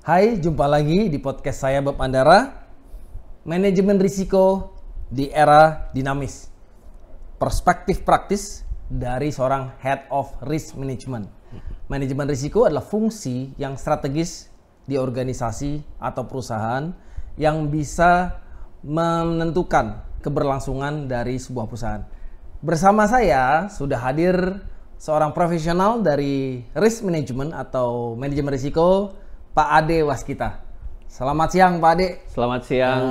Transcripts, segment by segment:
Hai, jumpa lagi di podcast saya Bob Andara. Manajemen risiko di era dinamis. Perspektif praktis dari seorang Head of Risk Management. Manajemen risiko adalah fungsi yang strategis di organisasi atau perusahaan yang bisa menentukan keberlangsungan dari sebuah perusahaan. Bersama saya sudah hadir seorang profesional dari risk management atau manajemen risiko, Pak Ade Waskita. Selamat siang, Pak Ade. Selamat siang,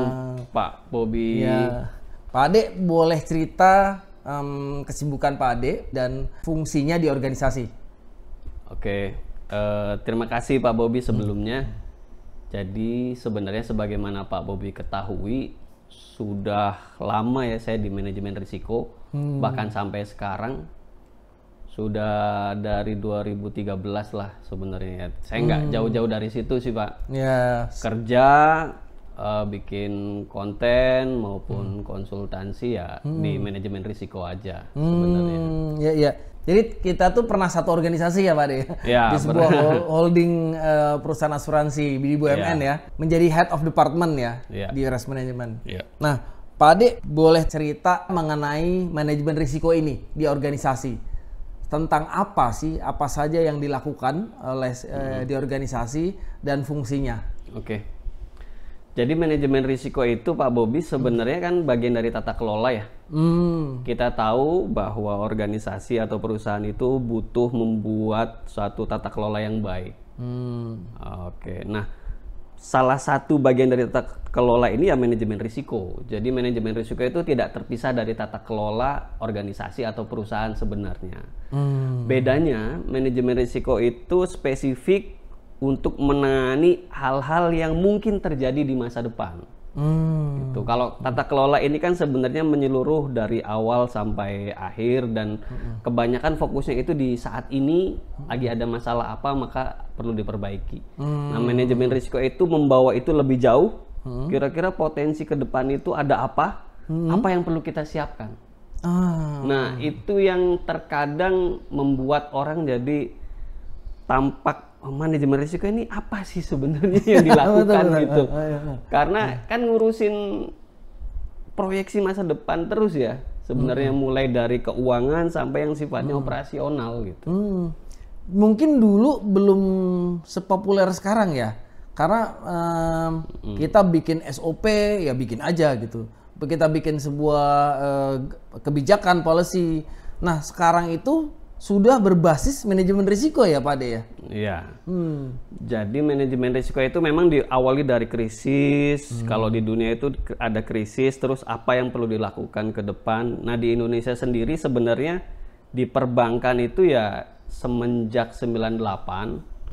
Pak Bobi. Ya, Pak Ade boleh cerita kesibukan Pak Ade dan fungsinya di organisasi. Oke, terima kasih Pak Bobi sebelumnya. Jadi sebenarnya sebagaimana Pak Bobi ketahui, sudah lama ya saya di manajemen risiko, bahkan sampai sekarang sudah dari 2013 lah sebenarnya. Saya nggak jauh-jauh dari situ sih Pak. Ya. Kerja, bikin konten maupun konsultansi ya di manajemen risiko aja sebenarnya. Ya. Jadi kita tuh pernah satu organisasi ya Pak Ade, Ya, di sebuah holding perusahaan asuransi di BUMN ya, menjadi head of department ya, di risk management. Ya. Nah, Pak Ade boleh cerita mengenai manajemen risiko ini di organisasi. Tentang apa sih, apa saja yang dilakukan oleh di organisasi dan fungsinya. Oke. Jadi manajemen risiko itu Pak Bobi sebenarnya kan bagian dari tata kelola ya. Kita tahu bahwa organisasi atau perusahaan itu butuh membuat suatu tata kelola yang baik. Oke. Nah, salah satu bagian dari tata kelola ini ya manajemen risiko. Jadi manajemen risiko itu tidak terpisah dari tata kelola organisasi atau perusahaan sebenarnya. Bedanya manajemen risiko itu spesifik untuk menangani hal-hal yang mungkin terjadi di masa depan. Gitu. Kalau tata kelola ini kan sebenarnya menyeluruh dari awal sampai akhir dan kebanyakan fokusnya itu di saat ini lagi ada masalah apa maka perlu diperbaiki. Nah, manajemen risiko itu membawa itu lebih jauh. Kira-kira potensi ke depan itu ada apa? Apa yang perlu kita siapkan? Nah, itu yang terkadang membuat orang jadi tampak manajemen risiko ini apa sih sebenarnya yang dilakukan gitu. Karena kan ngurusin proyeksi masa depan terus ya. Sebenarnya mulai dari keuangan sampai yang sifatnya operasional gitu. Mungkin dulu belum sepopuler sekarang ya. Karena kita bikin SOP ya bikin aja gitu. Kita bikin sebuah kebijakan policy. Nah, sekarang itu sudah berbasis manajemen risiko ya Pak Ade ya? Iya. Jadi manajemen risiko itu memang diawali dari krisis. Kalau di dunia itu ada krisis, terus apa yang perlu dilakukan ke depan. Nah, di Indonesia sendiri sebenarnya di perbankan itu ya semenjak 98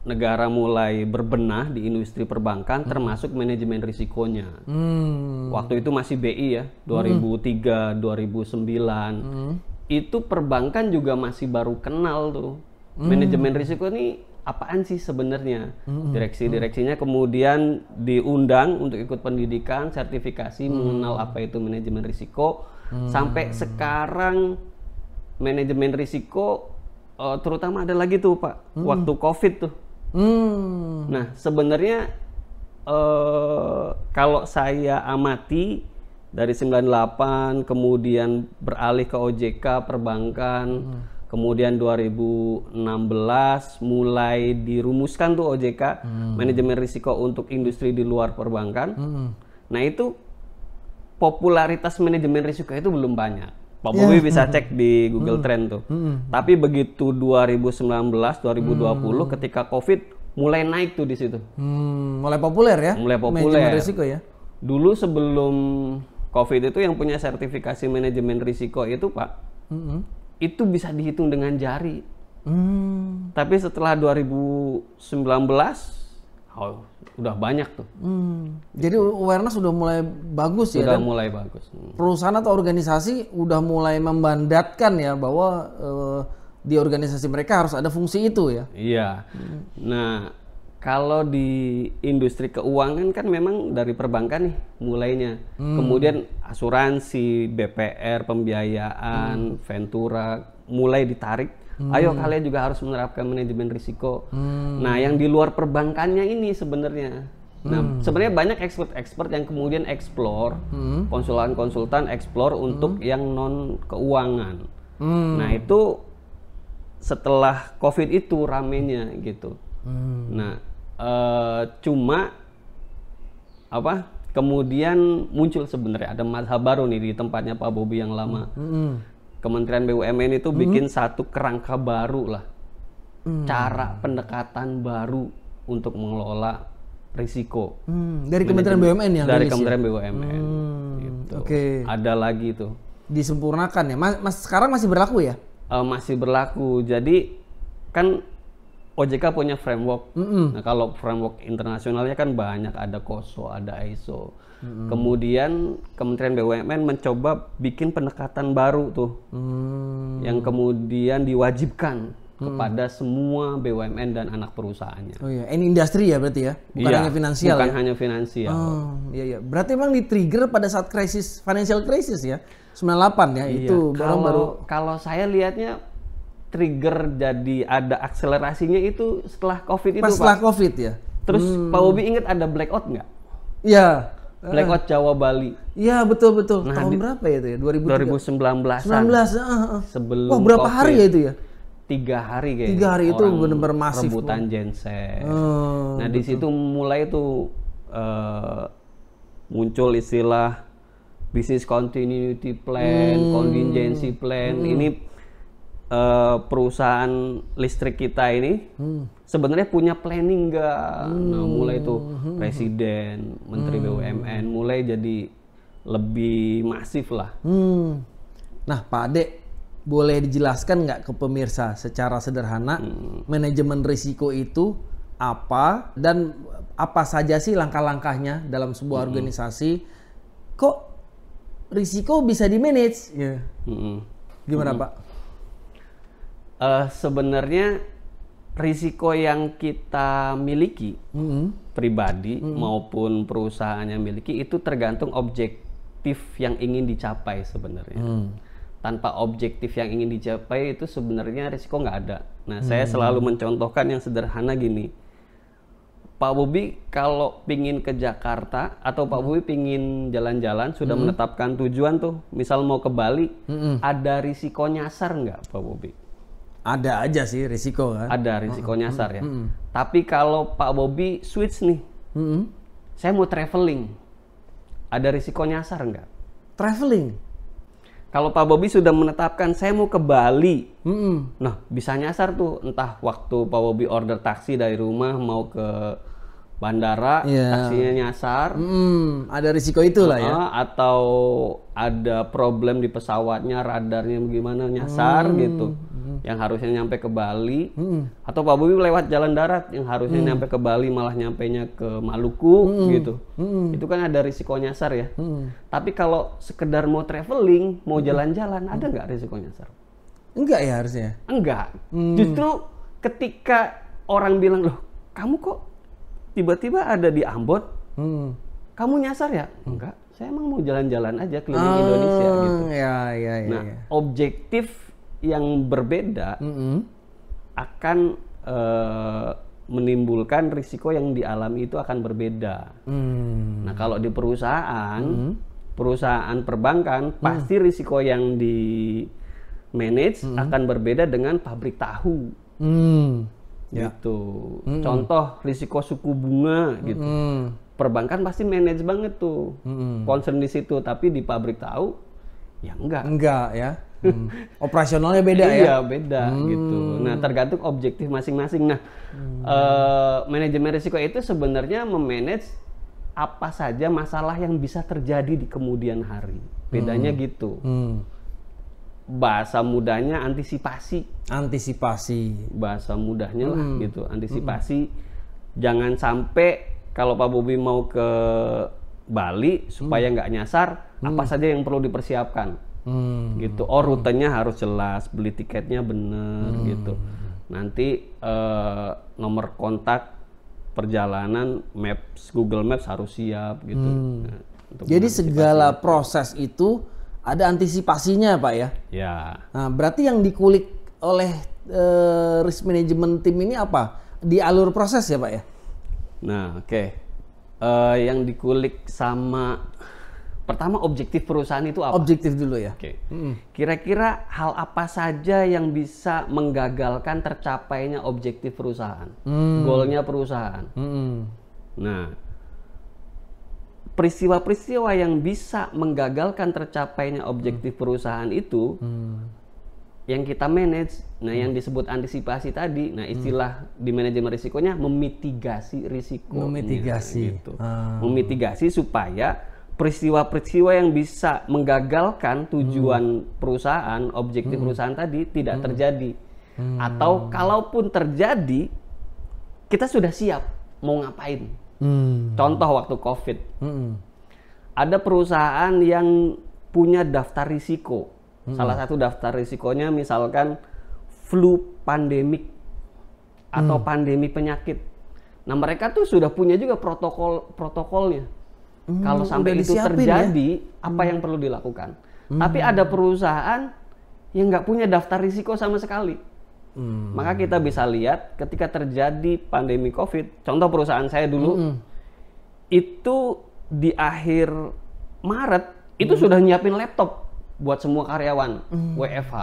negara mulai berbenah di industri perbankan termasuk manajemen risikonya. Waktu itu masih BI ya, 2003, 2009. Itu perbankan juga masih baru kenal tuh manajemen risiko ini apaan sih sebenarnya. Direksi-direksinya kemudian diundang untuk ikut pendidikan sertifikasi mengenal apa itu manajemen risiko. Sampai sekarang manajemen risiko terutama ada lagi tuh Pak waktu COVID tuh. Nah, sebenarnya kalau saya amati dari 98 kemudian beralih ke OJK perbankan, kemudian 2016 mulai dirumuskan tuh OJK manajemen risiko untuk industri di luar perbankan. Nah, itu popularitas manajemen risiko itu belum banyak. Pak Bobi bisa cek di Google Trend tuh. Tapi begitu 2019, 2020 ketika COVID mulai naik tuh di situ. Mulai populer ya? Mulai populer. Manajemen risiko ya? Dulu sebelum COVID itu yang punya sertifikasi manajemen risiko itu Pak, itu bisa dihitung dengan jari. Tapi setelah 2019, udah banyak tuh. Jadi awareness sudah mulai bagus ya? Sudah mulai bagus. Perusahaan atau organisasi udah mulai membandatkan ya bahwa di organisasi mereka harus ada fungsi itu ya? Iya. Nah, kalau di industri keuangan kan memang dari perbankan nih mulainya. Kemudian asuransi, BPR, pembiayaan, Ventura mulai ditarik Ayo kalian juga harus menerapkan manajemen risiko. Nah, yang di luar perbankannya ini sebenarnya. Nah, sebenarnya banyak expert yang kemudian explore, konsultan explore untuk yang non keuangan. Nah, itu setelah COVID itu ramenya gitu. Nah, cuma kemudian muncul sebenarnya ada mazhab baru nih di tempatnya Pak Bobi yang lama. Kementerian BUMN itu bikin satu kerangka baru lah, cara pendekatan baru untuk mengelola risiko. Dari Kementerian BUMN yang dari rilis Kementerian ya? BUMN. Gitu. Oke. Ada lagi tuh. Disempurnakan ya, Mas sekarang masih berlaku ya? Masih berlaku. Jadi kan OJK punya framework. Nah, kalau framework internasionalnya kan banyak, ada KOSO, ada ISO. Kemudian Kementerian BUMN mencoba bikin pendekatan baru tuh, yang kemudian diwajibkan kepada semua BUMN dan anak perusahaannya. Oh iya, ini industri ya berarti ya, bukan hanya finansial. Bukan ya? hanya finansial. Oh iya. Berarti emang di-trigger pada saat krisis, financial crisis ya, 98 ya, itu baru. Kalau saya lihatnya trigger jadi ada akselerasinya itu setelah COVID itu, Pak. Setelah COVID ya. Terus Pak Bobi ingat ada blackout nggak? Iya. Blackout Jawa Bali. Iya betul. Nah, tahun berapa ya itu ya? 2019. 19. Sebelum Wah, berapa COVID. hari ya itu ya? 3 hari kayaknya. 3 hari itu benar-benar masif. Rebutan genset. Nah, di situ mulai tuh muncul istilah business continuity plan, contingency plan. Ini perusahaan listrik kita ini sebenarnya punya planning nggak? Nah, mulai tuh presiden, menteri BUMN mulai jadi lebih masif lah. Nah, Pak Ade, boleh dijelaskan nggak ke pemirsa secara sederhana manajemen risiko itu apa dan apa saja sih langkah-langkahnya dalam sebuah organisasi? Kok risiko bisa di-manage? Gimana Pak? Sebenarnya risiko yang kita miliki pribadi maupun perusahaan yang miliki itu tergantung objektif yang ingin dicapai sebenarnya. Tanpa objektif yang ingin dicapai itu sebenarnya risiko nggak ada. Nah, saya selalu mencontohkan yang sederhana gini. Pak Bobi kalau pingin ke Jakarta atau Pak Bobi pingin jalan-jalan sudah menetapkan tujuan tuh, misal mau ke Bali, ada risiko nyasar nggak Pak Bobi? Ada aja sih risiko kan. Ada risiko nyasar ya. Tapi kalau Pak Bobi switch nih, saya mau traveling, ada risiko nyasar nggak? Traveling? Kalau Pak Bobi sudah menetapkan saya mau ke Bali, nah bisa nyasar tuh, entah waktu Pak Bobi order taksi dari rumah mau ke bandara, taksinya nyasar, ada risiko itulah ya. Atau ada problem di pesawatnya, radarnya bagaimana nyasar gitu, yang harusnya nyampe ke Bali, atau Pak Bobi lewat jalan darat yang harusnya nyampe ke Bali malah nyampenya ke Maluku gitu, itu kan ada risiko nyasar ya. Tapi kalau sekedar mau traveling, mau jalan-jalan, ada nggak risiko nyasar? Enggak ya harusnya. Enggak. Justru ketika orang bilang, loh kamu kok tiba-tiba ada di Ambon, kamu nyasar ya? Enggak, saya emang mau jalan-jalan aja keliling Indonesia gitu. Nah, objektif yang berbeda akan menimbulkan risiko yang dialami itu akan berbeda. Nah, kalau di perusahaan perbankan, pasti risiko yang di manage akan berbeda dengan pabrik tahu. Gitu. Contoh risiko suku bunga gitu. Perbankan pasti manage banget tuh. Concern di situ, tapi di pabrik tahu ya enggak. Enggak ya. Operasionalnya beda ya. Iya, beda gitu. Nah, tergantung objektif masing-masing. Nah, manajemen risiko itu sebenarnya memanage apa saja masalah yang bisa terjadi di kemudian hari. Bedanya gitu. Bahasa mudahnya antisipasi. Bahasa mudahnya lah gitu, antisipasi. Jangan sampai kalau Pak Bobi mau ke Bali supaya nggak nyasar, apa saja yang perlu dipersiapkan gitu. Rutenya harus jelas, beli tiketnya bener gitu. Nanti nomor kontak perjalanan Maps, Google Maps harus siap gitu. Nah, jadi segala proses itu ada antisipasinya Pak ya? Ya. Nah, berarti yang dikulik oleh risk management team ini apa? Di alur proses ya Pak ya? Nah, oke. Yang dikulik sama pertama objektif perusahaan itu apa? Objektif dulu ya. Oke. Kira-kira hal apa saja yang bisa menggagalkan tercapainya objektif perusahaan, goalnya perusahaan. Nah, peristiwa-peristiwa yang bisa menggagalkan tercapainya objektif perusahaan itu yang kita manage. Nah, yang disebut antisipasi tadi, nah istilah di manajemen risikonya memitigasi risiko. Memitigasi. Gitu. Memitigasi supaya peristiwa-peristiwa yang bisa menggagalkan tujuan perusahaan, objektif perusahaan tadi tidak terjadi. Atau kalaupun terjadi, kita sudah siap mau ngapain. Contoh waktu COVID. Ada perusahaan yang punya daftar risiko. Salah satu daftar risikonya misalkan flu pandemik atau pandemi penyakit. Nah, mereka tuh sudah punya juga protokolnya. Kalau sampai itu terjadi, apa yang perlu dilakukan? Tapi ada perusahaan yang nggak punya daftar risiko sama sekali. Maka kita bisa lihat ketika terjadi pandemi COVID, contoh perusahaan saya dulu, itu di akhir Maret, itu sudah nyiapin laptop buat semua karyawan, WFH.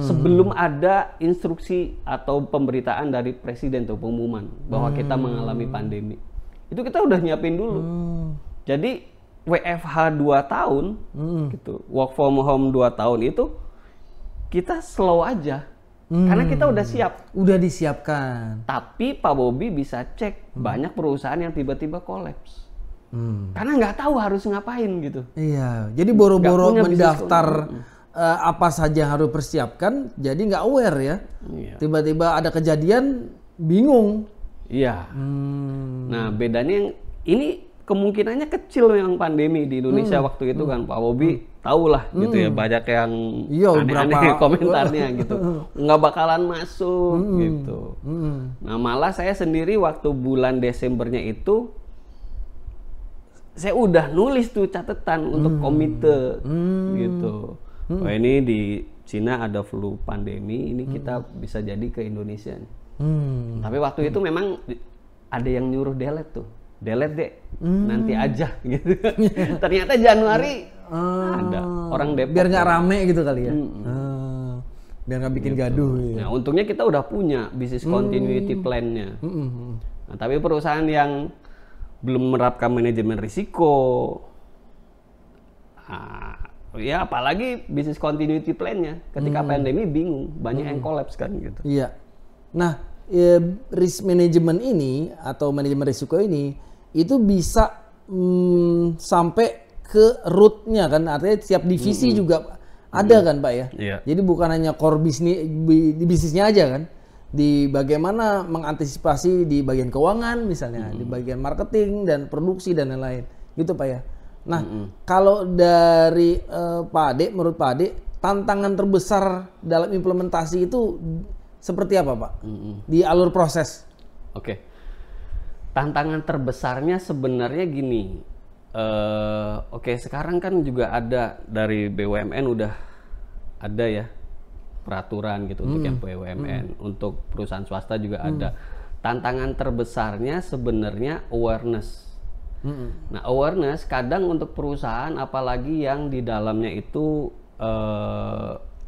Sebelum ada instruksi atau pemberitaan dari presiden atau pengumuman bahwa kita mengalami pandemi. Itu kita udah nyiapin dulu. Jadi WFH 2 tahun gitu, work from home 2 tahun itu kita slow aja. Karena kita udah siap. Udah disiapkan. Tapi Pak Bobi bisa cek banyak perusahaan yang tiba-tiba kolaps. Karena nggak tahu harus ngapain gitu. Iya, jadi boro-boro mendaftar apa saja yang harus persiapkan, jadi nggak aware ya. Tiba-tiba ada kejadian, bingung. Iya. Nah, bedanya yang ini kemungkinannya kecil yang pandemi di Indonesia waktu itu kan Pak Bobi tahu lah gitu ya, banyak yang aneh-aneh komentarnya gitu, nggak bakalan masuk gitu. Nah, malah saya sendiri waktu bulan Desembernya itu saya udah nulis tuh catatan untuk komite gitu. Wah, ini di Cina ada flu pandemi, ini kita bisa jadi ke Indonesia nih. Tapi waktu itu memang ada yang nyuruh delete tuh. Delete deh, nanti aja gitu. Ternyata Januari ada orang Depok. Biar nggak rame gitu kali ya. Biar nggak bikin gaduh. Nah, untungnya kita udah punya business continuity plan-nya. Nah, tapi perusahaan yang belum menerapkan manajemen risiko, ya apalagi business continuity plan-nya, ketika pandemi bingung, banyak yang kolaps kan gitu. Iya. Nah, risk management ini atau manajemen risiko ini itu bisa sampai ke root-nya kan, artinya setiap divisi juga ada kan Pak ya. Iya. Jadi bukan hanya core bisnis di bisnisnya aja kan, di bagaimana mengantisipasi di bagian keuangan misalnya, di bagian marketing dan produksi dan lain-lain gitu Pak ya. Nah, kalau dari Pak Ade, menurut Pak Ade, tantangan terbesar dalam implementasi itu seperti apa Pak? Di alur proses. Oke. Tantangan terbesarnya sebenarnya gini. Oke, sekarang kan juga ada dari BUMN udah ada ya peraturan gitu untuk yang BUMN. Untuk perusahaan swasta juga ada. Tantangan terbesarnya sebenarnya awareness. Nah, awareness kadang untuk perusahaan apalagi yang di dalamnya itu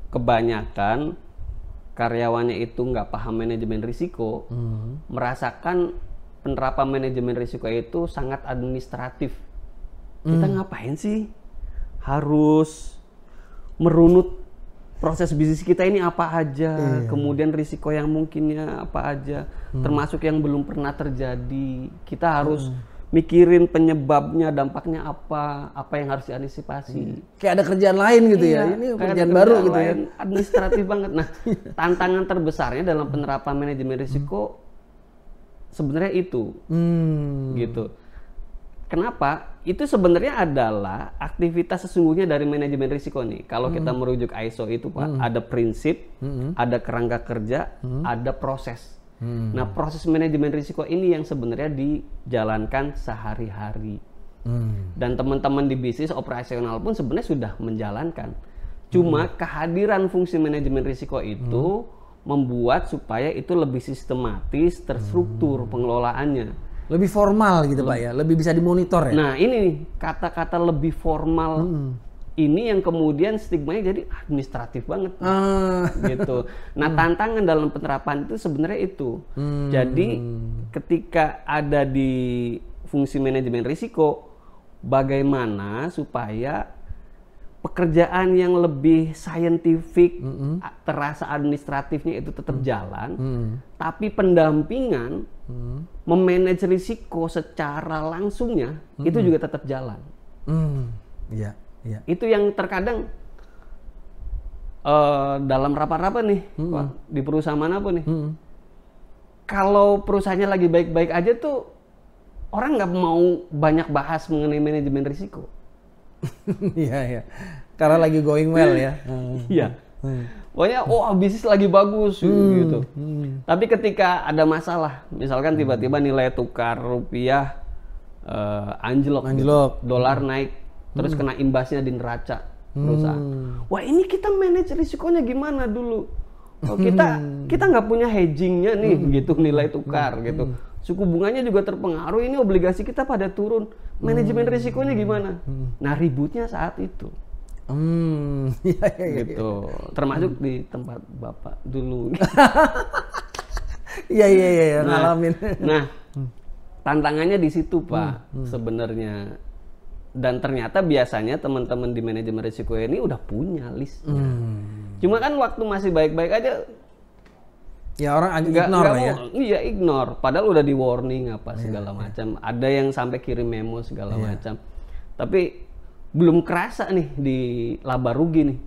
kebanyakan karyawannya itu nggak paham manajemen risiko, merasakan penerapan manajemen risiko itu sangat administratif. Kita ngapain sih harus merunut proses bisnis kita ini apa aja, kemudian risiko yang mungkinnya apa aja, termasuk yang belum pernah terjadi. Kita harus mikirin penyebabnya, dampaknya apa yang harus diantisipasi. Kayak ada kerjaan lain gitu ya, ini kerjaan baru gitu ya. Administratif banget. Nah, tantangan terbesarnya dalam penerapan manajemen risiko sebenarnya itu, gitu. Kenapa? Itu sebenarnya adalah aktivitas sesungguhnya dari manajemen risiko nih. Kalau kita merujuk ISO itu Pak, ada prinsip, ada kerangka kerja, ada proses. Nah, proses manajemen risiko ini yang sebenarnya dijalankan sehari-hari. Dan teman-teman di bisnis operasional pun sebenarnya sudah menjalankan. Cuma kehadiran fungsi manajemen risiko itu membuat supaya itu lebih sistematis, terstruktur pengelolaannya. Lebih formal gitu Pak ya, lebih bisa dimonitor ya. Nah ini nih, kata-kata lebih formal ini yang kemudian stigmanya jadi administratif banget gitu. Nah tantangan dalam penerapan itu sebenarnya itu. Jadi ketika ada di fungsi manajemen risiko, bagaimana supaya pekerjaan yang lebih saintifik, terasa administratifnya itu tetap jalan, tapi pendampingan, memanage risiko secara langsungnya itu juga tetap jalan. Iya, iya. Itu yang terkadang dalam rapat-rapat nih, di perusahaan manapun nih, kalau perusahaannya lagi baik-baik aja tuh orang nggak mau banyak bahas mengenai manajemen risiko. Iya, iya. Karena lagi going well ya. Iya. Pokoknya bisnis lagi bagus gitu. Tapi ketika ada masalah, misalkan tiba-tiba nilai tukar rupiah anjlok, dolar naik, terus kena imbasnya di neraca perusahaan. Wah ini kita manage risikonya gimana dulu? Oh, kita nggak punya hedgingnya nih, gitu nilai tukar gitu. Suku bunganya juga terpengaruh, ini obligasi kita pada turun. Manajemen risikonya gimana? Nah ributnya saat itu. Gitu. Termasuk di tempat Bapak dulu. Iya, ngalamin. Nah, tantangannya di situ Pak sebenarnya. Dan ternyata biasanya teman-teman di manajemen risiko ini udah punya listnya. Cuma kan waktu masih baik-baik aja. Ya orang agak ignore ya. Iya ignore. Padahal udah di warning apa segala macam. Ada yang sampai kirim memo segala macam. Tapi belum kerasa nih di laba rugi nih.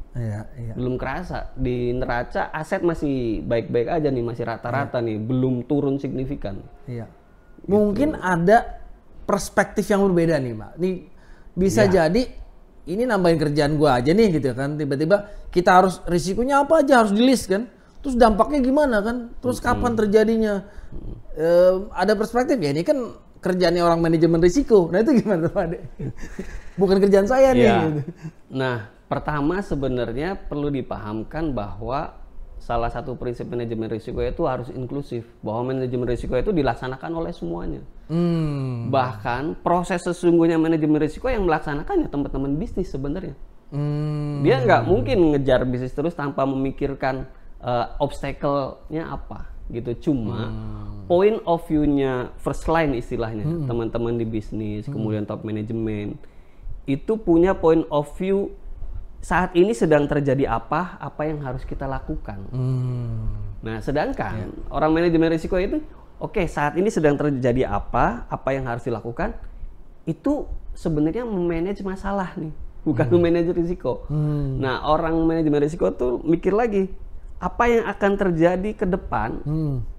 Belum kerasa di neraca aset masih baik-baik aja nih, masih rata-rata nih, belum turun signifikan. Iya. Mungkin ada perspektif yang berbeda nih, Pak. Nih bisa jadi ini nambahin kerjaan gua aja nih gitu kan. Tiba-tiba kita harus risikonya apa aja harus di list kan. Terus dampaknya gimana kan? Terus kapan terjadinya? Ada perspektif ya, ini kan kerjaannya orang manajemen risiko. Nah itu gimana Pak Ade? Bukan kerjaan saya nih. Gitu. Nah pertama sebenarnya perlu dipahamkan bahwa salah satu prinsip manajemen risiko itu harus inklusif. Bahwa manajemen risiko itu dilaksanakan oleh semuanya. Bahkan proses sesungguhnya manajemen risiko yang melaksanakan ya teman-teman bisnis sebenarnya. Dia nggak mungkin ngejar bisnis terus tanpa memikirkan obstacle-nya apa gitu. Cuma point of view-nya first line istilahnya, teman-teman di bisnis, kemudian top management itu punya point of view saat ini sedang terjadi apa yang harus kita lakukan. Nah, sedangkan orang manajemen risiko itu saat ini sedang terjadi apa yang harus dilakukan itu sebenarnya memanage masalah nih, bukan memanage risiko. Nah, orang manajemen risiko tuh mikir lagi apa yang akan terjadi ke depan,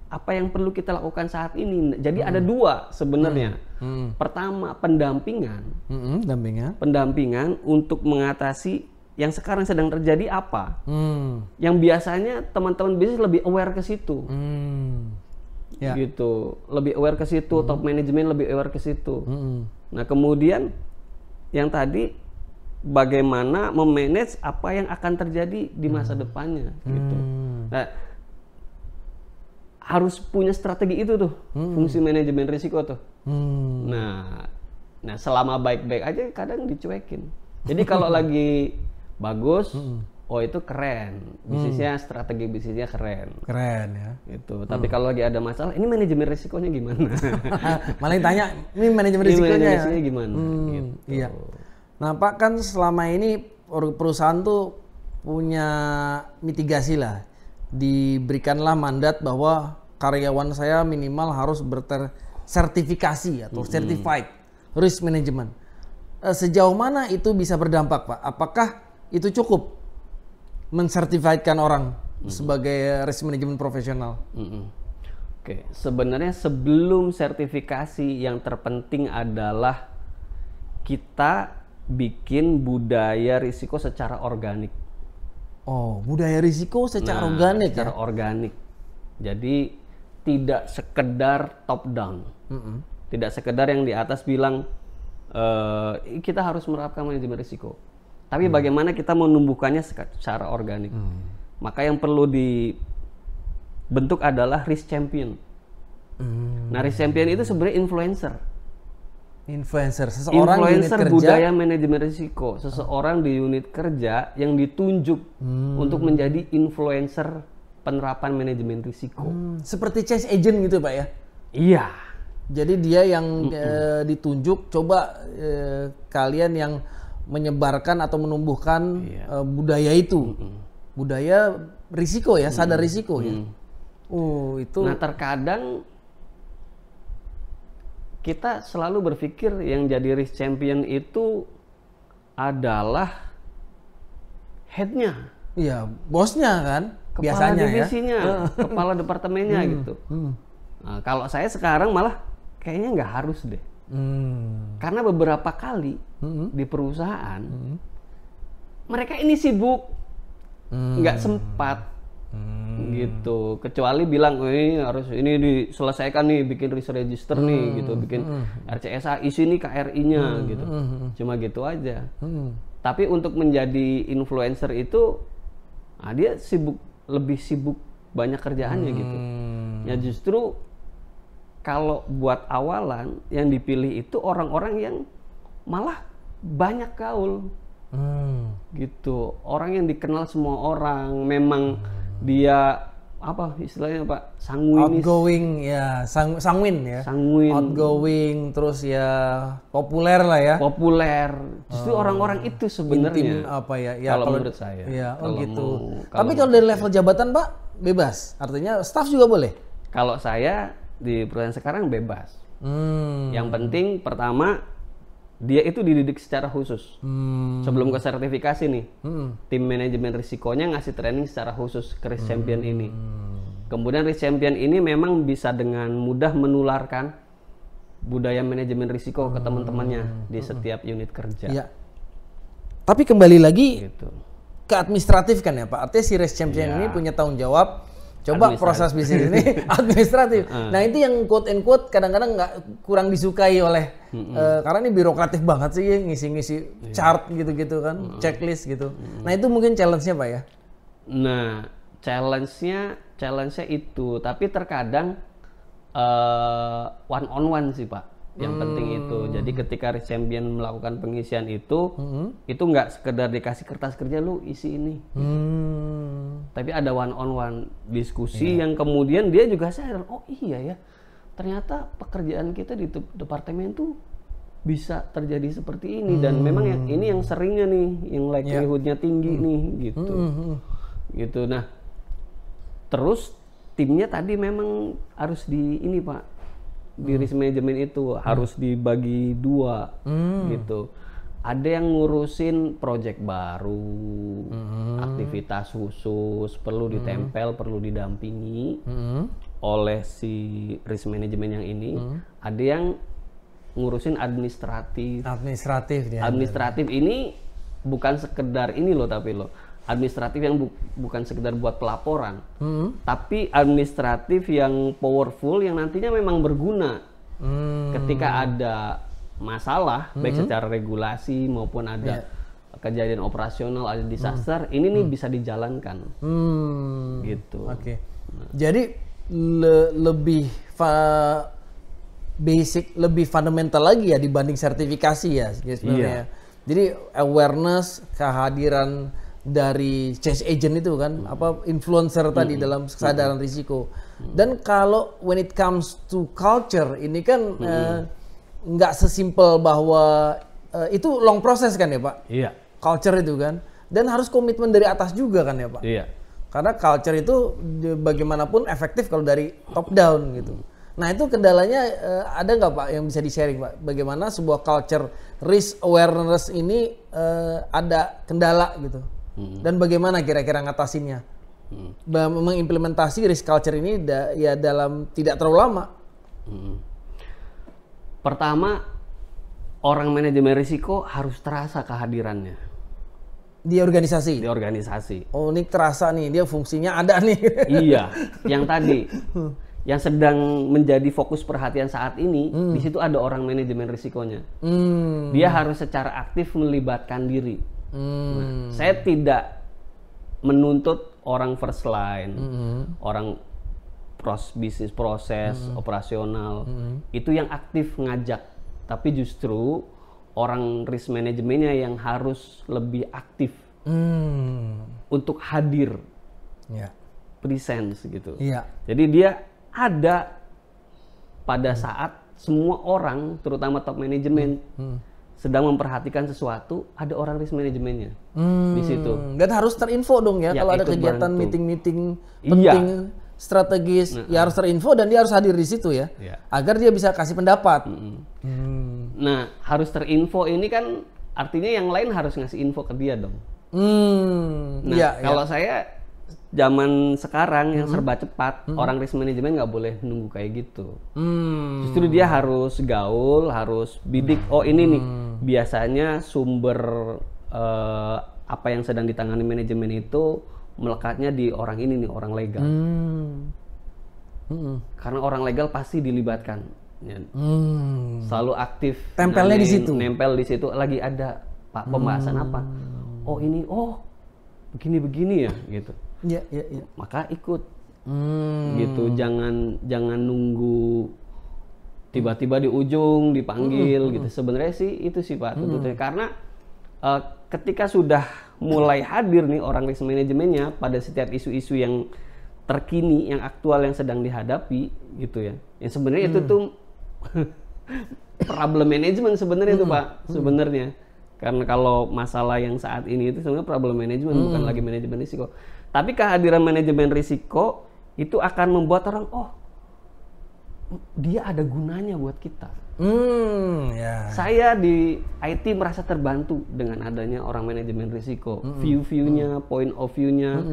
apa yang perlu kita lakukan saat ini. Jadi ada dua sebenarnya. Pertama pendampingan, pendampingan untuk mengatasi yang sekarang sedang terjadi apa. Yang biasanya teman-teman bisnis lebih aware ke situ, gitu, lebih aware ke situ, top management lebih aware ke situ. Nah kemudian yang tadi bagaimana memanage apa yang akan terjadi di masa depannya, gitu. Nah, harus punya strategi itu tuh, fungsi manajemen risiko tuh. Nah, selama baik-baik aja kadang dicuekin. Jadi kalau lagi bagus, itu keren, bisnisnya strategi bisnisnya keren ya. Gitu. Tapi kalau lagi ada masalah, ini manajemen risikonya gimana? Malah tanya, ini manajemen risikonya gimana? Gitu. Iya. Nah Pak, kan selama ini perusahaan tuh punya mitigasi lah. Diberikanlah mandat bahwa karyawan saya minimal harus bersertifikasi atau certified risk management. Sejauh mana itu bisa berdampak Pak? Apakah itu cukup mensertifikatkan orang sebagai risk management profesional? Sebenarnya sebelum sertifikasi yang terpenting adalah kita bikin budaya risiko secara organik. Budaya risiko secara organik secara organik. Jadi tidak sekedar top down. Tidak sekedar yang di atas bilang kita harus menerapkan manajemen risiko. tapi bagaimana kita menumbuhkannya secara organik. Maka yang perlu dibentuk adalah risk champion. Nah, risk champion itu sebenarnya influencer, seseorang influencer unit budaya kerja. Manajemen risiko, seseorang di unit kerja yang ditunjuk untuk menjadi influencer penerapan manajemen risiko. Seperti change agent gitu Pak ya? Iya. Jadi dia yang ditunjuk, coba kalian yang menyebarkan atau menumbuhkan budaya itu, budaya risiko ya, sadar risiko ya. Itu. Nah, terkadang kita selalu berpikir yang jadi risk champion itu adalah headnya. Iya, bosnya kan. Kepala biasanya divisinya, kepala departemennya gitu. Nah, kalau saya sekarang malah kayaknya nggak harus deh. Karena beberapa kali di perusahaan mereka ini sibuk, nggak sempat. Gitu, kecuali bilang ini harus ini diselesaikan nih, bikin risk register nih gitu, bikin RCSA, isi nih KRI-nya gitu, cuma gitu aja. Tapi untuk menjadi influencer itu, dia lebih sibuk banyak kerjaannya gitu. Ya justru kalau buat awalan yang dipilih itu orang-orang yang malah banyak gaul, gitu, orang yang dikenal semua orang, memang dia apa istilahnya Pak, sanguinis, outgoing ya, sanguin ya, outgoing, terus ya populer lah ya, justru orang-orang itu sebenarnya apa ya, kalau menurut saya ya, gitu. Tapi kalau dari level jabatan Pak bebas, artinya staff juga boleh? Kalau saya di perusahaan sekarang bebas. Yang penting pertama dia itu dididik secara khusus. Sebelum ke sertifikasi nih, tim manajemen risikonya ngasih training secara khusus ke risk champion ini. Kemudian risk champion ini memang bisa dengan mudah menularkan budaya manajemen risiko ke teman-temannya di setiap unit kerja. Ya. Tapi kembali lagi gitu, ke administratif kan ya Pak, artinya si risk champion ini punya tanggung jawab. Coba proses bisnis ini administratif. Nah itu yang quote and quote kadang-kadang nggak kurang disukai oleh karena ini birokratif banget sih, ngisi-ngisi chart gitu-gitu kan, checklist gitu. Nah itu mungkin challenge-nya Pak ya. Nah challenge-nya itu, tapi terkadang one on one sih Pak. Yang penting itu. Jadi ketika risk champion melakukan pengisian itu nggak sekedar dikasih kertas kerja lu isi ini. Tapi ada one on one diskusi yang kemudian dia juga sadar, oh iya ya, ternyata pekerjaan kita di departemen tuh bisa terjadi seperti ini dan memang ini yang seringnya nih, yang likelihood-nya tinggi nih gitu. Gitu. Nah, terus timnya tadi memang harus di ini Pak. Di risk management itu harus dibagi dua gitu. Ada yang ngurusin project baru, aktivitas khusus, perlu ditempel, perlu didampingi oleh si risk management yang ini. Ada yang ngurusin administratif. Administratif ini bukan sekedar ini loh, tapi loh administratif yang bukan sekedar buat pelaporan, tapi administratif yang powerful yang nantinya memang berguna ketika ada masalah, baik secara regulasi maupun ada kejadian operasional, ada disaster, ini nih bisa dijalankan. Gitu. Oke. Jadi lebih basic, lebih fundamental lagi ya dibanding sertifikasi ya sebenarnya. Jadi awareness, kehadiran dari change agent itu kan, apa influencer tadi dalam kesadaran risiko. Dan kalau when it comes to culture ini kan nggak sesimpel bahwa itu long process kan ya Pak? Iya. Culture itu kan, dan harus komitmen dari atas juga kan ya Pak? Iya. Karena culture itu bagaimanapun efektif kalau dari top down gitu. Nah itu kendalanya ada nggak Pak yang bisa di-sharing Pak? Bagaimana sebuah culture risk awareness ini ada kendala gitu? Dan bagaimana kira-kira ngatasinnya? Mengimplementasi risk culture ini ya dalam tidak terlalu lama. Pertama, orang manajemen risiko harus terasa kehadirannya di organisasi. Di organisasi. Oh ini terasa nih, dia fungsinya ada nih. Iya, yang tadi yang sedang menjadi fokus perhatian saat ini, di situ ada orang manajemen risikonya. Dia harus secara aktif melibatkan diri. Nah, saya tidak menuntut orang first line, orang bisnis proses, operasional, itu yang aktif ngajak. Tapi justru orang risk manajemennya yang harus lebih aktif untuk hadir, presence gitu. Jadi dia ada pada saat semua orang, terutama top manajemen, sedang memperhatikan sesuatu, ada orang risk manajemennya di situ. Dan harus terinfo dong ya, kalau ada kegiatan meeting-meeting penting, strategis, ya harus terinfo dan dia harus hadir di situ ya, agar dia bisa kasih pendapat. Nah, harus terinfo ini kan artinya yang lain harus ngasih info ke dia dong. Nah, kalau saya zaman sekarang yang serba cepat, orang risk manajemen nggak boleh nunggu kayak gitu. Justru dia harus gaul, harus bidik. Oh ini nih, biasanya sumber apa yang sedang ditangani manajemen itu melekatnya di orang ini nih, orang legal. Karena orang legal pasti dilibatkan. Selalu aktif. Tempelnya di situ. Nempel di situ. Lagi ada Pak pembahasan apa? Oh ini, begini-begini ya, gitu. Iya. Maka ikut, gitu. Jangan nunggu tiba-tiba di ujung dipanggil, gitu. Sebenarnya sih itu sih Pak, tuntutannya. Karena ketika sudah mulai hadir nih orang risk manajemennya pada setiap isu-isu yang terkini, yang aktual, yang sedang dihadapi, gitu ya. Yang sebenarnya itu tuh problem manajemen sebenarnya itu Pak, sebenarnya. Karena kalau masalah yang saat ini itu sebenarnya problem manajemen, bukan lagi manajemen risiko. Tapi kehadiran manajemen risiko itu akan membuat orang, dia ada gunanya buat kita. Saya di IT merasa terbantu dengan adanya orang manajemen risiko. View-nya, point of view-nya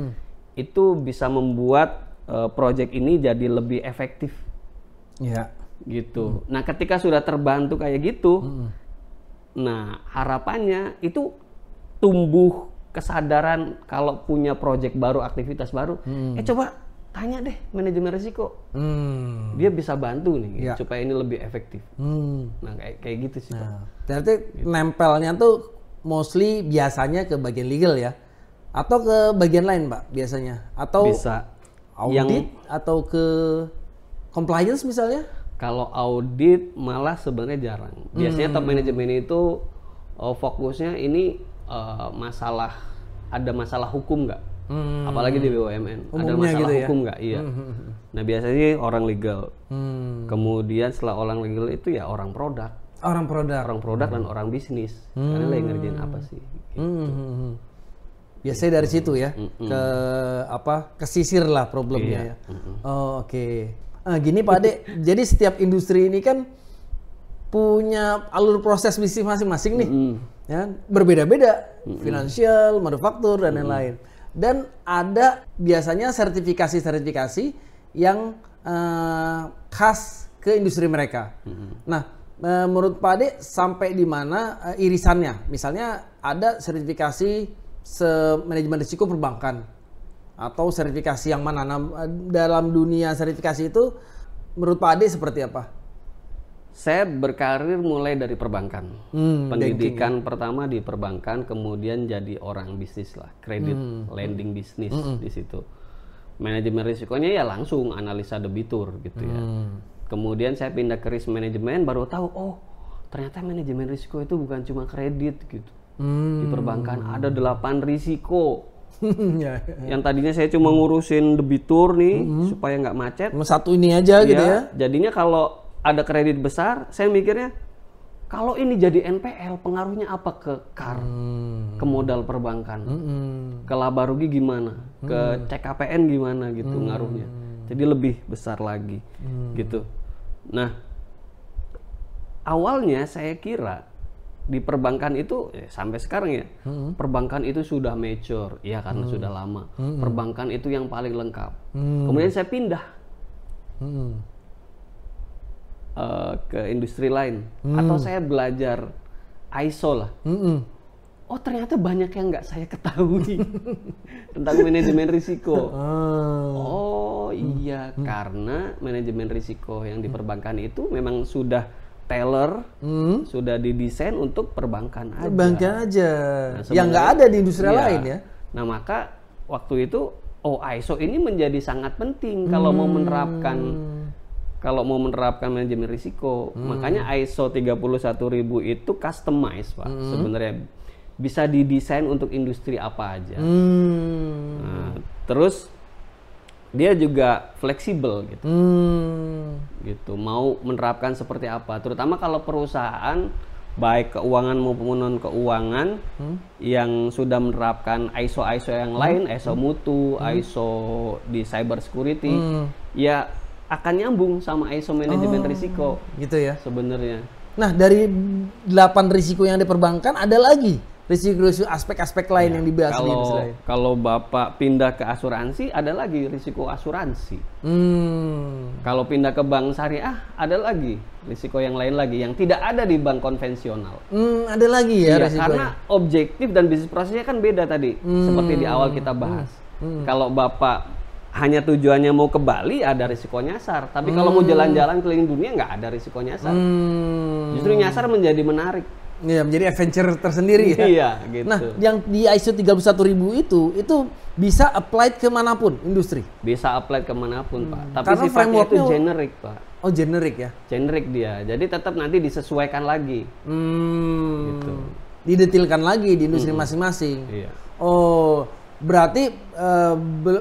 itu bisa membuat project ini jadi lebih efektif. Gitu. Nah, ketika sudah terbantu kayak gitu, nah harapannya itu tumbuh kesadaran kalau punya project baru, aktivitas baru. Coba tanya deh manajemen risiko, dia bisa bantu nih supaya ini lebih efektif. Nah kayak gitu sih Pak. Berarti nempelnya tuh mostly biasanya ke bagian legal ya, atau ke bagian lain Pak biasanya, atau bisa audit atau ke compliance misalnya? Kalau audit malah sebenarnya jarang. Biasanya top manajemen itu fokusnya ini ada masalah hukum nggak? Apalagi di BUMN, ada masalah gitu hukum nggak? Iya. Nah biasanya sih orang legal. Kemudian setelah orang legal itu ya orang produk. Orang produk dan orang bisnis. Karena lagi ngerjain apa sih? Gitu. Biasanya dari situ ya, ke sisir lah problemnya ya. Oke. Gini Pak Ade, jadi setiap industri ini kan punya alur proses bisnis masing-masing nih, ya berbeda-beda, finansial, manufaktur dan lain-lain. Dan ada biasanya sertifikasi yang khas ke industri mereka. Nah, menurut Pak Ade sampai di mana irisannya? Misalnya ada sertifikasi manajemen risiko perbankan. Atau sertifikasi yang mana? Nah, dalam dunia sertifikasi itu menurut Pak Ade seperti apa? Saya berkarir mulai dari perbankan. Pendidikan pertama di perbankan, kemudian jadi orang bisnis lah, kredit lending bisnis di situ. Manajemen risikonya ya langsung analisa debitur gitu ya. Kemudian saya pindah ke risk manajemen, baru tahu ternyata manajemen risiko itu bukan cuma kredit gitu. Di perbankan ada 8 risiko. Yang tadinya saya cuma ngurusin debitur nih supaya nggak macet. Satu ini aja gitu ya. Jadinya kalau ada kredit besar, saya mikirnya kalau ini jadi NPL pengaruhnya apa ke KAR, ke modal perbankan, ke laba rugi gimana, ke CKPN gimana gitu ngaruhnya. Jadi lebih besar lagi gitu. Nah awalnya saya kira di perbankan itu sampai sekarang ya, perbankan itu sudah mature ya karena sudah lama. Perbankan itu yang paling lengkap. Kemudian saya pindah ke industri lain, atau saya belajar ISO lah. Oh ternyata banyak yang nggak saya ketahui tentang manajemen risiko. Oh iya, karena manajemen risiko yang di perbankan itu memang sudah teller sudah didesain untuk perbankan aja. Perbankan aja. Nah, yang nggak ada di industri lain ya. Nah maka waktu itu ISO ini menjadi sangat penting kalau mau menerapkan manajemen risiko. Makanya ISO 31000 itu customize Pak. Sebenarnya bisa didesain untuk industri apa aja. Nah, terus dia juga fleksibel gitu. Gitu. Mau menerapkan seperti apa? Terutama kalau perusahaan baik keuangan maupun non keuangan yang sudah menerapkan ISO yang lain, ISO mutu, ISO di cyber security, ya akan nyambung sama ISO manajemen risiko. Gitu ya. Sebenarnya. Nah, dari 8 risiko yang diperbankan ada lagi risiko-risiko aspek-aspek lain yang dibahas di industri lain. Kalau Bapak pindah ke asuransi, ada lagi risiko asuransi. Kalau pindah ke bank syariah, ada lagi risiko yang lain lagi yang tidak ada di bank konvensional. Ada lagi ya risikonya. Karena objektif dan bisnis prosesnya kan beda tadi, seperti di awal kita bahas. Kalau Bapak hanya tujuannya mau ke Bali, ada risiko nyasar. Tapi kalau mau jalan-jalan keliling dunia, nggak ada risiko nyasar. Justru nyasar menjadi menarik. Iya, menjadi adventure tersendiri ya. Iya, gitu. Nah, yang di ISO 31000 itu bisa applied kemanapun industri. Bisa applied kemanapun Pak. Tapi Karena sifatnya itu generik Pak. Oh, generik ya. Generik dia. Jadi tetap nanti disesuaikan lagi. Gitu. Didetilkan lagi di industri masing-masing. Iya. Oh, berarti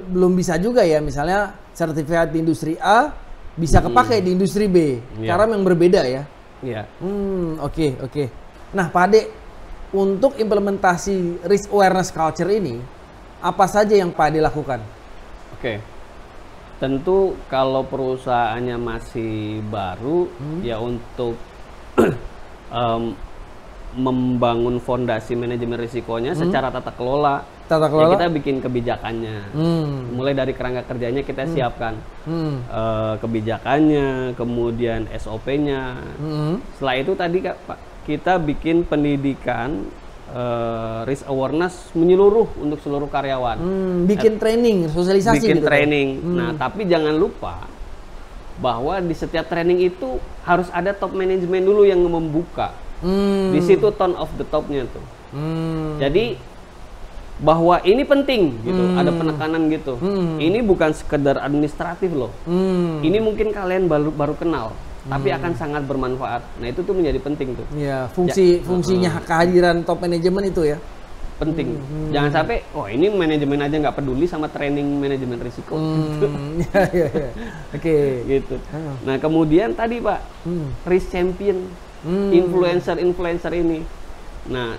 belum bisa juga ya, misalnya sertifikat di industri A bisa kepakai di industri B. Karena yang berbeda ya. Iya. Oke. Nah, Pak Ade, untuk implementasi risk awareness culture ini, apa saja yang Pak Ade lakukan? Oke. Tentu kalau perusahaannya masih baru, ya untuk membangun fondasi manajemen risikonya secara tata kelola. Ya kita bikin kebijakannya. Mulai dari kerangka kerjanya kita siapkan kebijakannya, kemudian SOP-nya. Setelah itu tadi Pak, kita bikin pendidikan risk awareness menyeluruh untuk seluruh karyawan. Bikin training, sosialisasi bikin gitu. Training. Nah, tapi jangan lupa bahwa di setiap training itu harus ada top management dulu yang membuka. Di situ tone of the top-nya tuh. Jadi bahwa ini penting gitu, ada penekanan gitu. Ini bukan sekedar administratif loh. Ini mungkin kalian baru kenal, tapi akan sangat bermanfaat. Nah, itu tuh menjadi penting tuh. Ya, fungsinya kehadiran top manajemen itu ya. Penting. Jangan sampai, ini manajemen aja nggak peduli sama training manajemen risiko. Oke. Gitu. Nah, kemudian tadi Pak, risk champion, influencer ini. Nah,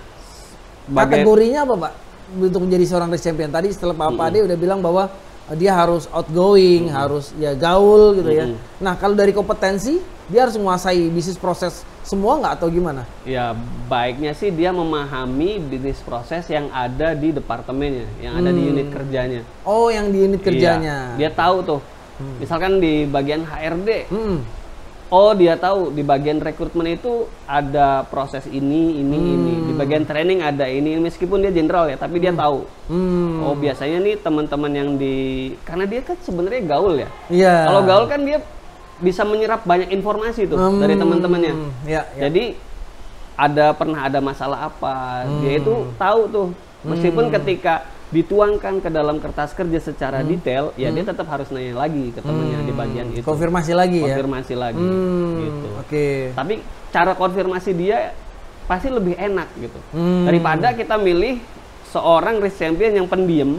kategorinya apa Pak? Untuk menjadi seorang risk champion tadi setelah Pak Ade udah bilang bahwa dia harus outgoing, harus ya gaul gitu ya. Nah, kalau dari kompetensi dia harus menguasai bisnis proses semua nggak atau gimana? Ya, baiknya sih dia memahami bisnis proses yang ada di departemennya, yang ada di unit kerjanya. Oh, yang di unit kerjanya. Iya, dia tahu tuh. Misalkan di bagian HRD. Oh, dia tahu di bagian rekrutmen itu ada proses ini. Di bagian training ada ini, meskipun dia jenderal ya, tapi dia tahu. Oh, biasanya nih teman-teman yang karena dia kan sebenarnya gaul ya. Iya. Kalau gaul kan dia bisa menyerap banyak informasi tuh dari teman-temannya. Jadi pernah ada masalah apa, dia itu tahu tuh. Meskipun ketika dituangkan ke dalam kertas kerja secara detail, ya dia tetap harus nanya lagi ke temannya di bagian itu. Konfirmasi lagi ya? Konfirmasi lagi, gitu. Oke. Tapi cara konfirmasi dia pasti lebih enak gitu. Daripada kita milih seorang risk champion yang pendiam,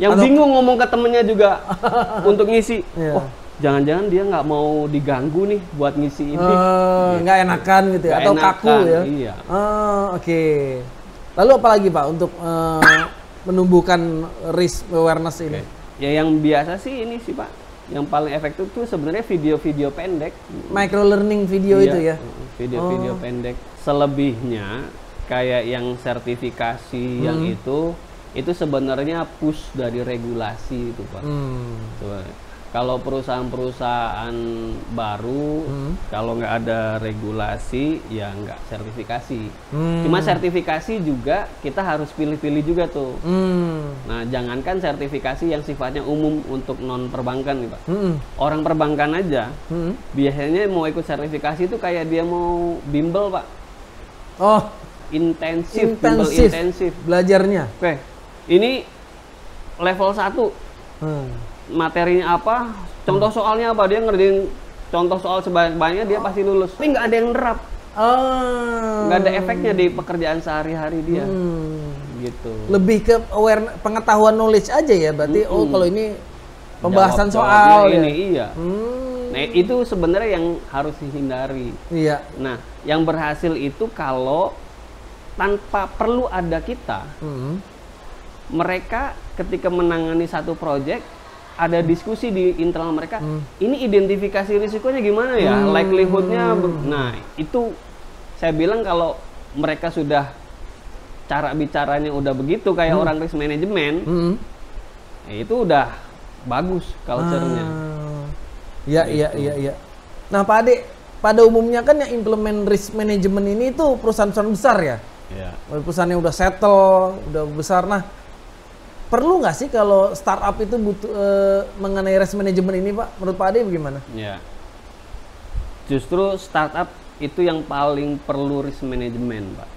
yang bingung ngomong ke temennya juga untuk ngisi. Oh, jangan-jangan dia nggak mau diganggu nih buat ngisi ini. Nggak enakan gitu ya? Atau kaku ya? Iya. Oke. Lalu apa lagi Pak untuk menumbuhkan risk awareness ini? Ya yang biasa sih ini sih Pak, yang paling efektif tuh sebenarnya video-video pendek. Micro learning video itu ya? Video-video pendek. Selebihnya kayak yang sertifikasi yang itu sebenarnya push dari regulasi itu Pak. Kalau perusahaan-perusahaan baru, kalau nggak ada regulasi, ya nggak sertifikasi. Cuma sertifikasi juga kita harus pilih-pilih juga tuh. Nah, jangankan sertifikasi yang sifatnya umum untuk non perbankan nih Pak. Orang perbankan aja, biasanya mau ikut sertifikasi itu kayak dia mau bimbel Pak. Oh, bimbel intensif. Belajarnya. Oke, ini level 1. Materinya apa, contoh soalnya apa, dia ngerjain contoh soal sebanyak-banyaknya dia pasti lulus. Tapi nggak ada yang nerap, nggak ada efeknya di pekerjaan sehari-hari dia. Gitu. Lebih ke pengetahuan knowledge aja ya, berarti kalau ini pembahasan soal ini ya. Iya. Nah itu sebenarnya yang harus dihindari. Iya. Nah yang berhasil itu kalau tanpa perlu ada kita, mereka ketika menangani satu proyek ada diskusi di internal mereka, ini identifikasi risikonya gimana ya, likelihoodnya. Nah itu saya bilang kalau mereka sudah cara bicaranya udah begitu kayak orang risk management, itu udah bagus culture-nya. Iya. Nah Pak Ade, pada umumnya kan yang implement risk management ini tuh perusahaan-perusahaan besar ya. Perusahaan yang udah settle, udah besar. Nah perlu nggak sih kalau startup itu butuh mengenai risk management ini Pak? Menurut Pak Ade bagaimana? Ya, justru startup itu yang paling perlu risk management Pak.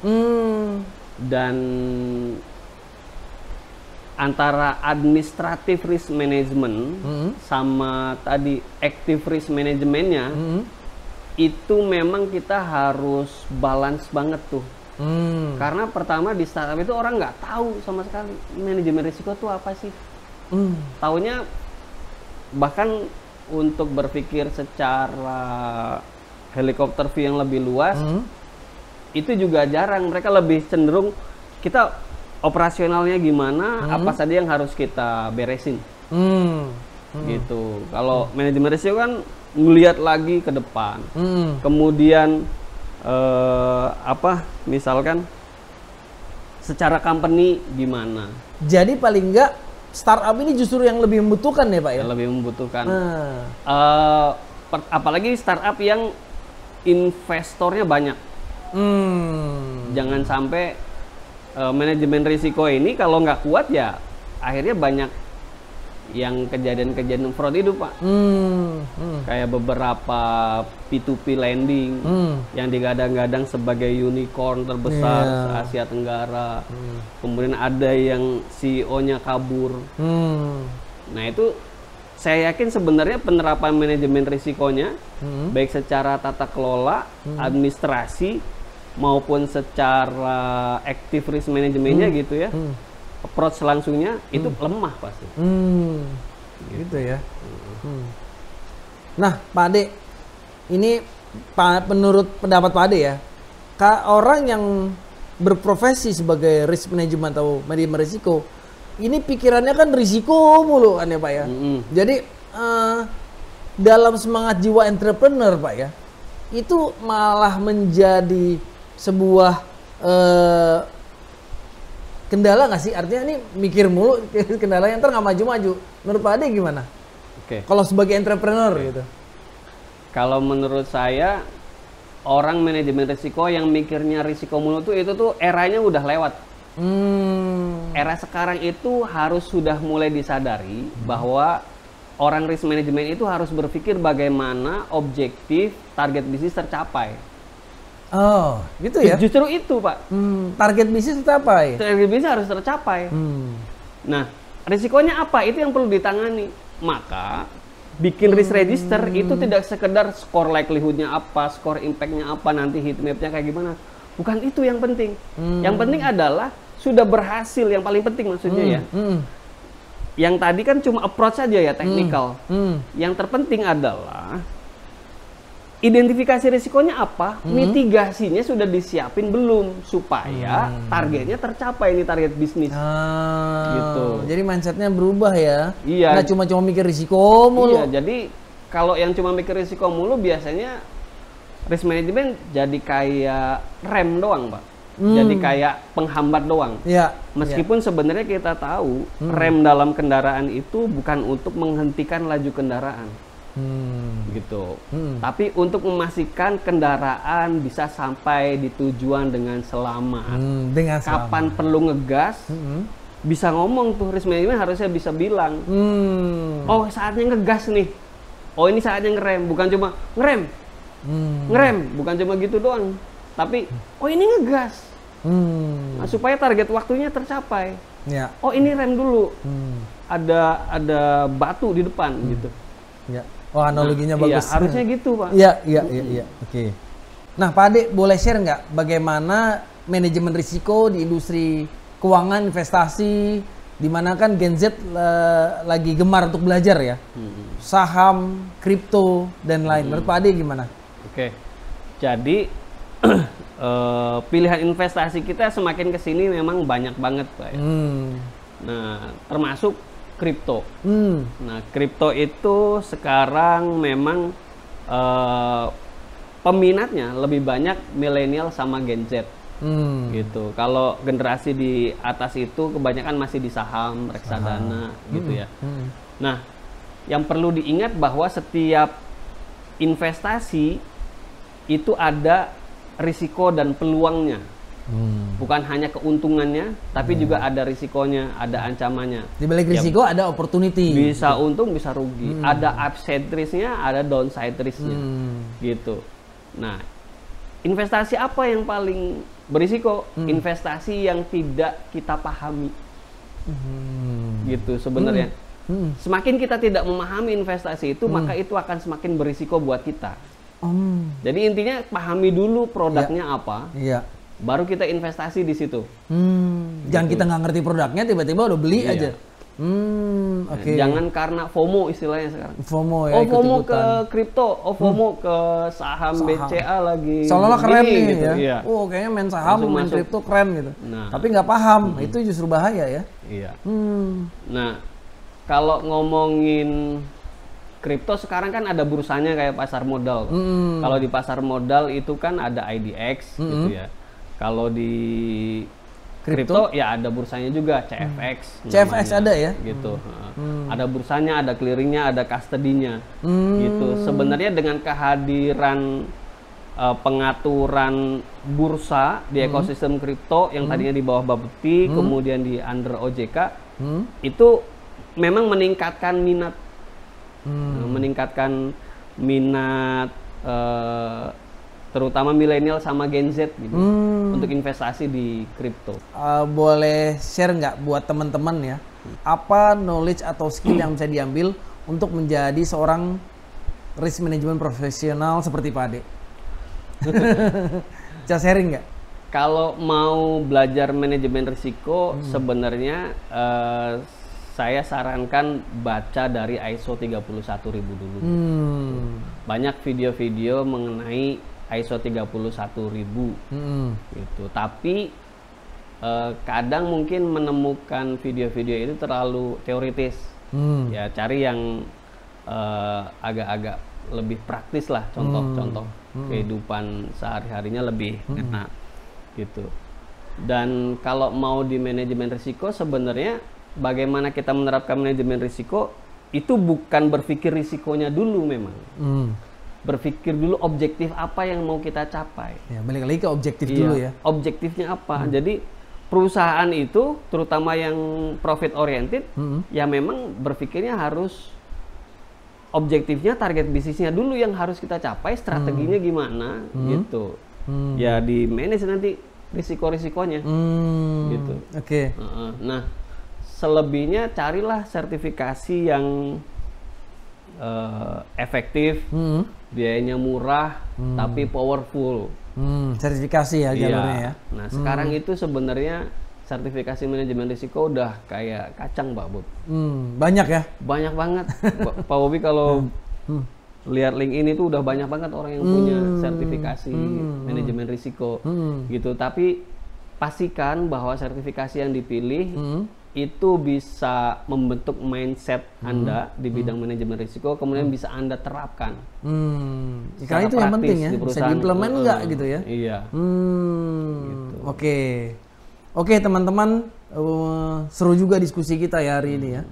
Dan antara administrative risk management sama tadi active risk managementnya itu memang kita harus balance banget tuh. Karena pertama di startup itu orang nggak tahu sama sekali manajemen risiko itu apa sih. Taunya bahkan untuk berpikir secara helikopter view yang lebih luas itu juga jarang. Mereka lebih cenderung kita operasionalnya gimana, apa saja yang harus kita beresin. Gitu. Kalau manajemen risiko kan ngelihat lagi ke depan. Kemudian misalkan secara company gimana. Jadi paling enggak startup ini justru yang lebih membutuhkan ya Pak ya? Yang lebih membutuhkan. Apalagi startup yang investornya banyak. Jangan sampai manajemen risiko ini kalau nggak kuat ya akhirnya banyak yang kejadian-kejadian fraud itu Pak. Kayak beberapa P2P lending yang digadang-gadang sebagai unicorn terbesar se-Asia Tenggara. Kemudian ada yang CEO-nya kabur. Nah itu saya yakin sebenarnya penerapan manajemen risikonya baik secara tata kelola, administrasi maupun secara active risk manajemennya gitu ya. Approach langsungnya itu lemah pasti. Gitu ya. Nah, Pak Ade, ini menurut pendapat Pak Ade ya, orang yang berprofesi sebagai risk management atau manajemen risiko, ini pikirannya kan risiko mulu kan ya Pak ya. Jadi dalam semangat jiwa entrepreneur Pak ya, itu malah menjadi sebuah kendala nggak sih? Artinya ini mikir mulu kendalanya ntar nggak maju-maju. Menurut Pak Ade gimana? Kalau sebagai entrepreneur gitu. Kalau menurut saya orang manajemen risiko yang mikirnya risiko mulu tuh itu tuh eranya udah lewat. Era sekarang itu harus sudah mulai disadari bahwa orang risk management itu harus berpikir bagaimana objektif target bisnis tercapai. Oh, gitu ya? Justru itu, Pak. Target bisnis tercapai. Target bisnis harus tercapai. Nah, risikonya apa? Itu yang perlu ditangani. Maka, bikin risk register itu tidak sekedar skor likelihood-nya apa, skor impact-nya apa, nanti heat map-nya kayak gimana. Bukan itu yang penting. Yang penting adalah sudah berhasil, yang paling penting maksudnya ya. Yang tadi kan cuma approach saja ya, technical. Yang terpenting adalah identifikasi risikonya apa, mitigasinya sudah disiapin belum supaya targetnya tercapai, ini target bisnis. Gitu. Jadi mindsetnya berubah ya. Iya. Nggak cuma mikir risiko mulu. Iya. Jadi kalau yang cuma mikir risiko mulu biasanya risk management jadi kayak rem doang, Pak. jadi kayak penghambat doang. Iya. Meskipun sebenarnya kita tahu rem dalam kendaraan itu bukan untuk menghentikan laju kendaraan. Gitu. Tapi untuk memastikan kendaraan bisa sampai di tujuan dengan selamat. Kapan perlu ngegas, bisa ngomong tuh risk management harusnya bisa bilang, oh saatnya ngegas nih, oh ini saatnya ngerem, bukan cuma ngerem, bukan cuma gitu doang, tapi oh ini ngegas, nah, supaya target waktunya tercapai. Oh ini rem dulu, ada batu di depan gitu. Oh analoginya bagus. Iya, harusnya gitu Pak. Iya. Oke. Nah Pak Ade boleh share nggak bagaimana manajemen risiko di industri keuangan investasi, di mana kan Gen Z lagi gemar untuk belajar ya, saham, kripto dan lain. Menurut Pak Ade gimana? Oke, jadi pilihan investasi kita semakin kesini memang banyak banget Pak. Nah termasuk kripto. Nah, kripto itu sekarang memang peminatnya lebih banyak milenial sama Gen Z. Gitu. Kalau generasi di atas itu kebanyakan masih di saham, reksadana gitu ya. Nah, yang perlu diingat bahwa setiap investasi itu ada risiko dan peluangnya. Bukan hanya keuntungannya, tapi juga ada risikonya, ada ancamannya. Di balik risiko ada opportunity. Bisa untung, bisa rugi. Ada upside risk-nya, ada downside risk-nya. Gitu. Nah, investasi apa yang paling berisiko? Investasi yang tidak kita pahami. Gitu sebenarnya. Semakin kita tidak memahami investasi itu, maka itu akan semakin berisiko buat kita. Jadi intinya pahami dulu produknya apa. Baru kita investasi di situ. Jangan kita nggak ngerti produknya tiba-tiba udah beli aja. Jangan karena FOMO istilahnya sekarang. FOMO ya. FOMO ke kripto, FOMO ke saham BCA lagi. Seolah-olah keren nih gitu. Ya. Oh kayaknya main saham, main kripto keren gitu. Nah, tapi nggak paham, itu justru bahaya ya. Iya. Nah, kalau ngomongin kripto sekarang kan ada bursanya kayak pasar modal. Kalau di pasar modal itu kan ada IDX gitu ya. Kalau di kripto ya ada bursanya juga, CFX. CFX ada ya? Gitu. Ada bursanya, ada clearingnya, ada custody-nya. Gitu. Sebenarnya dengan kehadiran pengaturan bursa di ekosistem kripto yang tadinya di bawah Bapepti, kemudian di under OJK, itu memang meningkatkan minat, terutama milenial sama Gen Z gitu, untuk investasi di kripto. Boleh share nggak buat teman-teman ya, apa knowledge atau skill yang bisa diambil untuk menjadi seorang risk management profesional seperti Pak Ade? Bisa sharing nggak? Kalau mau belajar manajemen risiko, sebenarnya saya sarankan baca dari ISO 31000 dulu. Banyak video-video mengenai ISO 31000 gitu. Tapi kadang mungkin menemukan video-video itu terlalu teoritis. Ya cari yang agak-agak lebih praktis lah, contoh-contoh kehidupan sehari-harinya lebih enak gitu. Dan kalau mau di manajemen risiko, sebenarnya bagaimana kita menerapkan manajemen risiko itu bukan berpikir risikonya dulu memang. Berpikir dulu objektif apa yang mau kita capai. Ya, balik lagi ke objektif dulu ya. Objektifnya apa? Jadi perusahaan itu, terutama yang profit oriented, ya memang berpikirnya harus objektifnya, target bisnisnya dulu yang harus kita capai, strateginya gimana, gitu. Ya di manage nanti risiko-risikonya, gitu. Nah, selebihnya carilah sertifikasi yang efektif, biayanya murah, tapi powerful. Sertifikasi ya jalurnya ya. Nah sekarang itu sebenarnya sertifikasi manajemen risiko udah kayak kacang Pak Bob. Banyak ya? Banyak banget. Pak Bobi kalau lihat link ini tuh udah banyak banget orang yang punya sertifikasi manajemen risiko gitu. Tapi pastikan bahwa sertifikasi yang dipilih itu bisa membentuk mindset Anda di bidang manajemen risiko, kemudian bisa Anda terapkan. Karena itu yang penting ya, bisa diimplement nggak gitu ya? Iya. Gitu. Oke teman-teman, seru juga diskusi kita ya hari ini ya.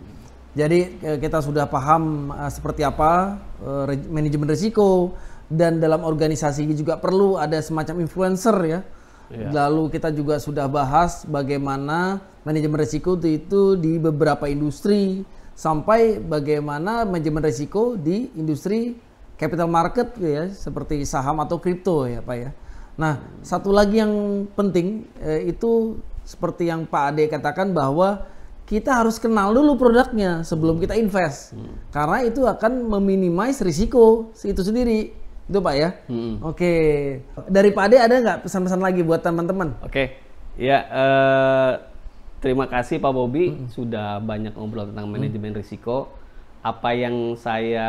Jadi kita sudah paham seperti apa manajemen risiko, dan dalam organisasi juga perlu ada semacam influencer ya. Lalu kita juga sudah bahas bagaimana manajemen risiko itu di beberapa industri, sampai bagaimana manajemen risiko di industri capital market ya, seperti saham atau kripto ya Pak ya. Nah, satu lagi yang penting itu seperti yang Pak Ade katakan, bahwa kita harus kenal dulu produknya sebelum kita invest. Karena itu akan meminimais risiko itu sendiri. Itu Pak ya. Oke. Dari Pak Ade ada nggak pesan-pesan lagi buat teman-teman? Oke. Ya, terima kasih Pak Bobby sudah banyak ngobrol tentang manajemen risiko. Apa yang saya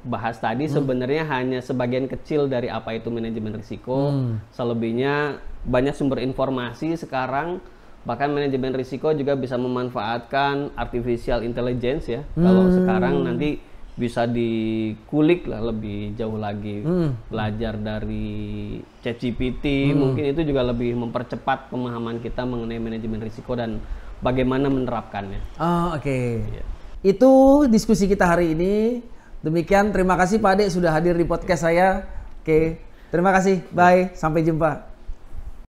bahas tadi sebenarnya hanya sebagian kecil dari apa itu manajemen risiko. Selebihnya banyak sumber informasi sekarang. Bahkan manajemen risiko juga bisa memanfaatkan artificial intelligence ya. Kalau sekarang nanti bisa dikulik lah lebih jauh lagi, belajar dari ChatGPT, mungkin itu juga lebih mempercepat pemahaman kita mengenai manajemen risiko dan bagaimana menerapkannya. Oke. Itu diskusi kita hari ini. Demikian, terima kasih Pak Ade sudah hadir di podcast saya. Oke, terima kasih. Bye, sampai jumpa.